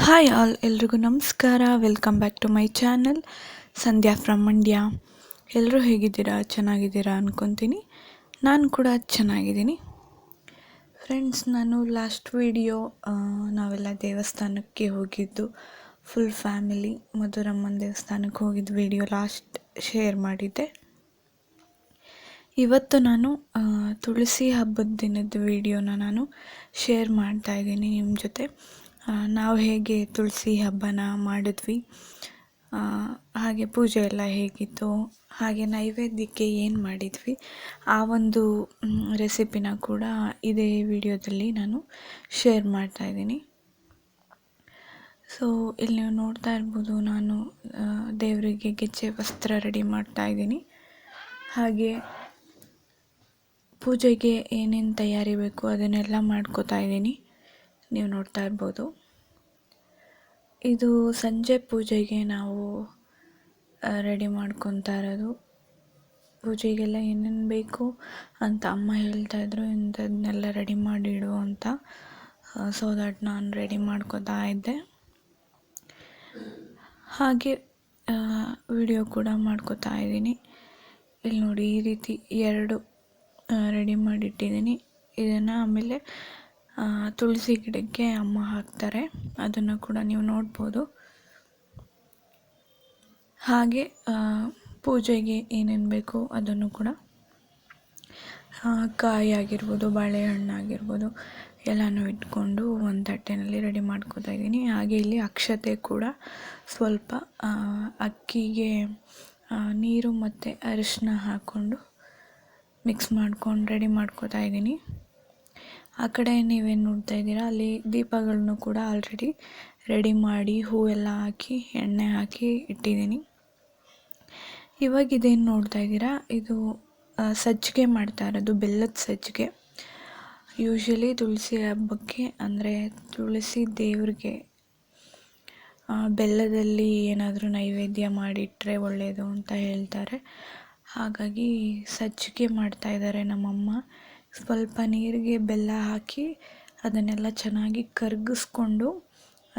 Hi all, ಎಲ್ರಿಗೂ ನಮಸ್ಕಾರ. Welcome back to my channel Sandhya from Mandya. ಎಲ್ಲರೂ ಹೇಗಿದ್ದೀರಾ? ಚೆನ್ನಾಗಿದ್ದೀರಾ ಅಂದ್ಕೊತೀನಿ. ನಾನು ಕೂಡ ಚೆನ್ನಾಗಿದ್ದೀನಿ. ಫ್ರೆಂಡ್ಸ್, ನಾನು ಲಾಸ್ಟ್ ವಿಡಿಯೋ ನಾವೆಲ್ಲ ದೇವಸ್ಥಾನಕ್ಕೆ ಹೋಗಿದ್ದು, ಫುಲ್ ಫ್ಯಾಮಿಲಿ ಮಧುರಮ್ಮನ ದೇವಸ್ಥಾನಕ್ಕೆ ಹೋಗಿದ್ದು ವಿಡಿಯೋ ಲಾಸ್ಟ್ ಶೇರ್ ಮಾಡಿದ್ದೆ. ಇವತ್ತು ನಾನು ತುಳಸಿ ಹಬ್ಬದ ದಿನದ ವಿಡಿಯೋನ ನಾನು ಶೇರ್ ಮಾಡ್ತಾಯಿದ್ದೀನಿ ನಿಮ್ಮ ಜೊತೆ. ನಾವು ಹೇಗೆ ತುಳಸಿ ಹಬ್ಬನ ಮಾಡಿದ್ವಿ, ಹಾಗೆ ಪೂಜೆ ಎಲ್ಲ ಹೇಗಿತ್ತು, ಹಾಗೆ ನೈವೇದ್ಯಕ್ಕೆ ಏನು ಮಾಡಿದ್ವಿ, ಆ ಒಂದು ರೆಸಿಪಿನ ಕೂಡ ಇದೇ ವಿಡಿಯೋದಲ್ಲಿ ನಾನು ಶೇರ್ ಮಾಡ್ತಾಯಿದ್ದೀನಿ. ಸೊ ಇಲ್ಲಿ ನೀವು ನೋಡ್ತಾ ಇರ್ಬೋದು, ನಾನು ದೇವರಿಗೆ ಗೆಜ್ಜೆ ವಸ್ತ್ರ ರೆಡಿ ಮಾಡ್ತಾಯಿದ್ದೀನಿ. ಹಾಗೆ ಪೂಜೆಗೆ ಏನೇನು ತಯಾರಿ ಬೇಕು ಅದನ್ನೆಲ್ಲ ಮಾಡ್ಕೋತಾ ಇದ್ದೀನಿ. ನೀವು ನೋಡ್ತಾ ಇರ್ಬೋದು, ಇದು ಸಂಜೆ ಪೂಜೆಗೆ ನಾವು ರೆಡಿ ಮಾಡ್ಕೊತಾ ಇರೋದು. ಪೂಜೆಗೆಲ್ಲ ಏನೇನು ಬೇಕು ಅಂತ ಅಮ್ಮ ಹೇಳ್ತಾಯಿದ್ರು, ಇಂಥದನ್ನೆಲ್ಲ ರೆಡಿ ಮಾಡಿಡು ಅಂತ. ಸೊ ದಟ್ ನಾನು ರೆಡಿ ಮಾಡ್ಕೋತಾ ಇದ್ದೆ. ಹಾಗೆ ವಿಡಿಯೋ ಕೂಡ ಮಾಡ್ಕೋತಾ ಇದ್ದೀನಿ. ಇಲ್ಲಿ ನೋಡಿ, ಈ ರೀತಿ 2 ರೆಡಿ ಮಾಡಿಟ್ಟಿದ್ದೀನಿ. ಇದನ್ನು ಆಮೇಲೆ ತುಳಸಿ ಗಿಡಕ್ಕೆ ಅಮ್ಮ ಹಾಕ್ತಾರೆ, ಅದನ್ನು ಕೂಡ ನೀವು ನೋಡ್ಬೋದು. ಹಾಗೆ ಪೂಜೆಗೆ ಏನೇನು ಬೇಕು ಅದನ್ನು ಕೂಡ, ಕಾಯಿ ಆಗಿರ್ಬೋದು, ಬಾಳೆಹಣ್ಣು ಆಗಿರ್ಬೋದು, ಎಲ್ಲನೂ ಇಟ್ಕೊಂಡು ಒಂದು ತಟ್ಟೆನಲ್ಲಿ ರೆಡಿ ಮಾಡ್ಕೋತಾ ಇದ್ದೀನಿ. ಹಾಗೆ ಇಲ್ಲಿ ಅಕ್ಷತೆ ಕೂಡ ಸ್ವಲ್ಪ ಅಕ್ಕಿಗೆ ನೀರು ಮತ್ತು ಅರಿಶಿನ ಹಾಕ್ಕೊಂಡು ಮಿಕ್ಸ್ ಮಾಡ್ಕೊಂಡು ರೆಡಿ ಮಾಡ್ಕೋತಾ ಇದ್ದೀನಿ. ಆ ಕಡೆ ನೀವೇನು ನೋಡ್ತಾ ಇದ್ದೀರಾ, ಅಲ್ಲಿ ದೀಪಗಳನ್ನು ಕೂಡ ಆಲ್ರೆಡಿ ರೆಡಿ ಮಾಡಿ ಹೂವೆಲ್ಲ ಹಾಕಿ ಎಣ್ಣೆ ಹಾಕಿ ಇಟ್ಟಿದ್ದೀನಿ. ಇವಾಗ ಇದೇನು ನೋಡ್ತಾ ಇದ್ದೀರಾ, ಇದು ಸಜ್ಜಿಗೆ ಮಾಡ್ತಾ ಇರೋದು, ಬೆಲ್ಲದ ಸಜ್ಜಿಗೆ. ಯೂಶ್ವಲಿ ತುಳಸಿ ಹಬ್ಬಕ್ಕೆ ಅಂದರೆ ತುಳಸಿ ದೇವ್ರಿಗೆ ಬೆಲ್ಲದಲ್ಲಿ ಏನಾದರೂ ನೈವೇದ್ಯ ಮಾಡಿಟ್ರೆ ಒಳ್ಳೆಯದು ಅಂತ ಹೇಳ್ತಾರೆ. ಹಾಗಾಗಿ ಸಜ್ಜಿಗೆ ಮಾಡ್ತಾಯಿದ್ದಾರೆ ನಮ್ಮಮ್ಮ. ಸ್ವಲ್ಪ ನೀರಿಗೆ ಬೆಲ್ಲ ಹಾಕಿ ಅದನ್ನೆಲ್ಲ ಚೆನ್ನಾಗಿ ಕರಗಿಸ್ಕೊಂಡು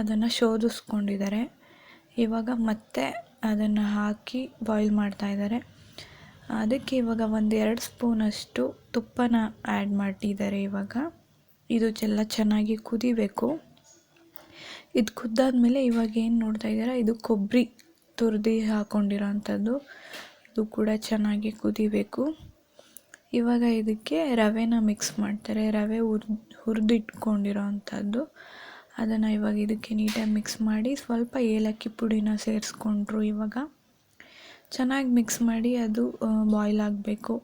ಅದನ್ನು ಶೋಧಿಸ್ಕೊಂಡಿದ್ದಾರೆ. ಇವಾಗ ಮತ್ತೆ ಅದನ್ನು ಹಾಕಿ ಬಾಯ್ಲ್ ಮಾಡ್ತಾಯಿದ್ದಾರೆ. ಅದಕ್ಕೆ ಇವಾಗ 1-2 ಸ್ಪೂನಷ್ಟು ತುಪ್ಪನ ಆ್ಯಡ್ ಮಾಡಿದ್ದಾರೆ. ಇವಾಗ ಇದು ಎಲ್ಲ ಚೆನ್ನಾಗಿ ಕುದಿಬೇಕು. ಇದು ಕುದ್ದಾದ್ಮೇಲೆ ಇವಾಗ ಏನು ನೋಡ್ತಾ ಇದ್ದೀರಾ, ಇದು ಕೊಬ್ಬರಿ ತುರಿದು ಹಾಕ್ಕೊಂಡಿರೋ ಅಂಥದ್ದು. ಇದು ಕೂಡ ಚೆನ್ನಾಗಿ ಕುದಿಬೇಕು. ಇವಾಗ ಇದಕ್ಕೆ ರವೆನ ಮಿಕ್ಸ್ ಮಾಡ್ತಾರೆ. ರವೆ ಹುರಿದಿಟ್ಕೊಂಡಿರೋ ಅಂಥದ್ದು, ಅದನ್ನು ಇವಾಗ ಇದಕ್ಕೆ ನೀಟಾಗಿ ಮಿಕ್ಸ್ ಮಾಡಿ ಸ್ವಲ್ಪ ಏಲಕ್ಕಿ ಪುಡಿನ ಸೇರಿಸ್ಕೊಂಡ್ರು. ಇವಾಗ ಚೆನ್ನಾಗಿ ಮಿಕ್ಸ್ ಮಾಡಿ ಅದು ಬಾಯ್ಲ್ ಆಗಬೇಕು.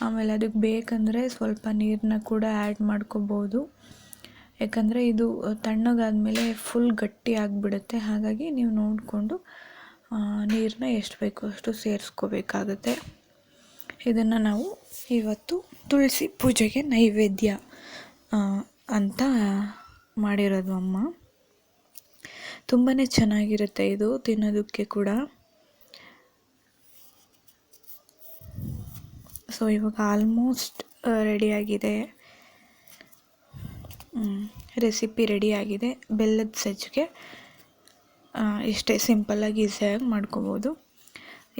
ಆಮೇಲೆ ಅದಕ್ಕೆ ಬೇಕಂದರೆ ಸ್ವಲ್ಪ ನೀರನ್ನ ಕೂಡ ಆ್ಯಡ್ ಮಾಡ್ಕೋಬೋದು, ಯಾಕಂದರೆ ಇದು ತಣ್ಣಗಾದ್ಮೇಲೆ ಫುಲ್ ಗಟ್ಟಿ ಆಗಿಬಿಡುತ್ತೆ. ಹಾಗಾಗಿ ನೀವು ನೋಡಿಕೊಂಡು ನೀರನ್ನ ಎಷ್ಟು ಬೇಕೋ ಅಷ್ಟು ಸೇರಿಸ್ಕೋಬೇಕಾಗತ್ತೆ. ಇದನ್ನು ನಾವು ಇವತ್ತು ತುಳಸಿ ಪೂಜೆಗೆ ನೈವೇದ್ಯ ಅಂತ ಮಾಡಿರೋದು ಅಮ್ಮ. ತುಂಬಾ ಚೆನ್ನಾಗಿರುತ್ತೆ ಇದು ತಿನ್ನೋದಕ್ಕೆ ಕೂಡ. ಸೊ ಇವಾಗ ಆಲ್ಮೋಸ್ಟ್ ರೆಡಿಯಾಗಿದೆ, ರೆಸಿಪಿ ರೆಡಿಯಾಗಿದೆ. ಬೆಲ್ಲದ ಸಜ್ಜಿಗೆ ಇಷ್ಟೇ ಸಿಂಪಲ್ಲಾಗಿ ಈಸಿಯಾಗಿ ಮಾಡ್ಕೋಬೋದು.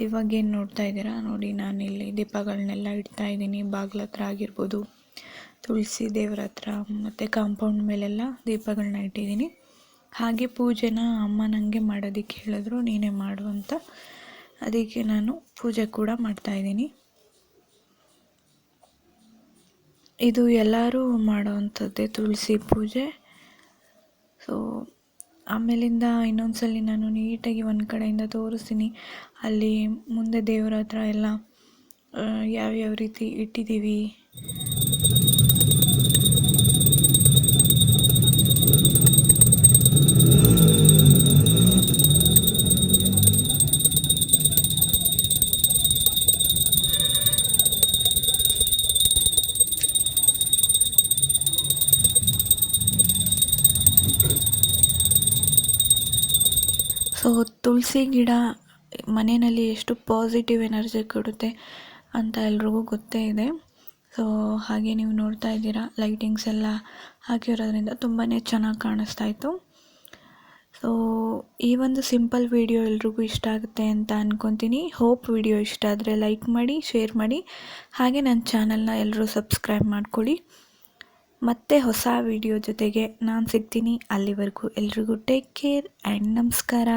ಇವಾಗೇನು ನೋಡ್ತಾ ಇದ್ದೀರಾ ನೋಡಿ, ನಾನಿಲ್ಲಿ ದೀಪಗಳನ್ನೆಲ್ಲ ಇಡ್ತಾ ಇದ್ದೀನಿ. ಬಾಗಿಲ ಹತ್ರ ಆಗಿರ್ಬೋದು, ತುಳಸಿ ದೇವರ ಹತ್ರ ಮತ್ತು ಕಾಂಪೌಂಡ್ ಮೇಲೆಲ್ಲ ದೀಪಗಳನ್ನ ಇಟ್ಟಿದ್ದೀನಿ. ಹಾಗೆ ಪೂಜೆನ ಅಮ್ಮ ನನಗೆ ಮಾಡೋದಕ್ಕೆ ಹೇಳಿದ್ರು, ನೀನೇ ಮಾಡು ಅಂತ. ಅದಕ್ಕೆ ನಾನು ಪೂಜೆ ಕೂಡ ಮಾಡ್ತಾಯಿದ್ದೀನಿ. ಇದು ಎಲ್ಲರೂ ಮಾಡೋವಂಥದ್ದೇ ತುಳಸಿ ಪೂಜೆ. ಸೊ ಆಮೇಲಿಂದ ಇನ್ನೊಂದ್ಸಲಿ ನಾನು ನೀಟಾಗಿ ಒಂದು ಕಡೆಯಿಂದ ತೋರಿಸ್ತೀನಿ. ಅಲ್ಲಿ ಮುಂದೆ ದೇವರ ಹತ್ರ ಎಲ್ಲ ಯಾವ್ಯಾವ ರೀತಿ ಇಟ್ಟಿದ್ದೀವಿ. ಸೊ ತುಳಸಿ ಗಿಡ ಮನೆಯಲ್ಲಿ ಎಷ್ಟು ಪಾಸಿಟಿವ್ ಎನರ್ಜಿ ಕೊಡುತ್ತೆ ಅಂತ ಎಲ್ರಿಗೂ ಗೊತ್ತೇ ಇದೆ. ಸೊ ಹಾಗೆ ನೀವು ನೋಡ್ತಾ ಇದ್ದೀರಾ, ಲೈಟಿಂಗ್ಸ್ ಎಲ್ಲ ಹಾಕಿರೋದ್ರಿಂದ ತುಂಬಾ ಚೆನ್ನಾಗಿ ಕಾಣಿಸ್ತಾ ಇತ್ತು. ಸೊ ಈ ಒಂದು ಸಿಂಪಲ್ ವಿಡಿಯೋ ಎಲ್ರಿಗೂ ಇಷ್ಟ ಆಗುತ್ತೆ ಅಂತ ಅಂದ್ಕೊತೀನಿ. ಹೋಪ್ ವಿಡಿಯೋ ಇಷ್ಟ ಆದರೆ ಲೈಕ್ ಮಾಡಿ, ಶೇರ್ ಮಾಡಿ, ಹಾಗೆ ನನ್ನ ಚಾನಲ್ನ ಎಲ್ಲರೂ ಸಬ್ಸ್ಕ್ರೈಬ್ ಮಾಡ್ಕೊಳ್ಳಿ. ಮತ್ತೆ ಹೊಸ ವಿಡಿಯೋ ಜೊತೆಗೆ ನಾನು ಸಿಗ್ತೀನಿ. ಅಲ್ಲಿವರೆಗೂ ಎಲ್ರಿಗೂ ಟೇಕ್ ಕೇರ್ ಆ್ಯಂಡ್ ನಮಸ್ಕಾರ.